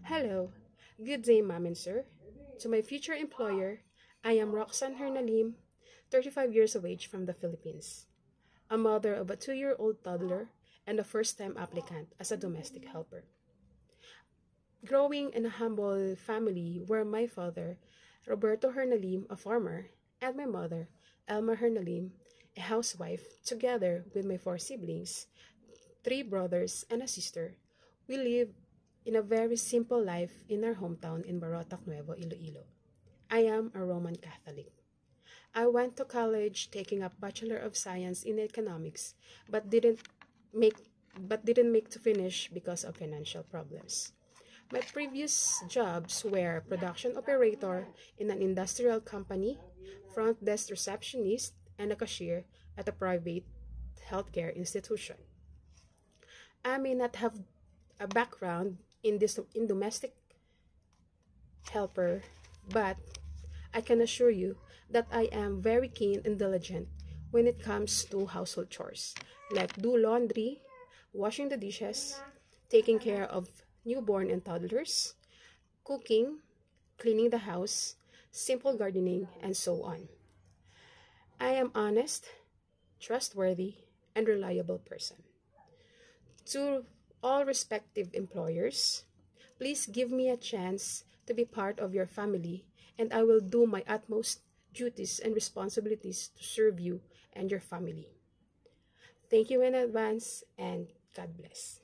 Hello, good day, ma'am and sir. To my future employer, I am Roxanne Hernalim, 35 years of age from the Philippines, a mother of a 2-year-old toddler and a first-time applicant as a domestic helper. Growing in a humble family where my father, Roberto Hernalim, a farmer, and my mother, Elma Hernalim, a housewife, together with my 4 siblings, 3 brothers, and a sister, we live in a very simple life in our hometown in Barotac Nuevo, Iloilo. I am a Roman Catholic. I went to college taking up Bachelor of Science in Economics, but make didn't make to finish because of financial problems. My previous jobs were production operator in an industrial company, front desk receptionist, and a cashier at a private healthcare institution. I may not have a background in domestic helper, but I can assure you that I am very keen and diligent when it comes to household chores, like do laundry, washing the dishes, taking care of newborn and toddlers, cooking, cleaning the house, simple gardening, and so on. I am honest, trustworthy, and reliable person. To all respective employers, please give me a chance to be part of your family, and I will do my utmost duties and responsibilities to serve you and your family. Thank you in advance, and God bless.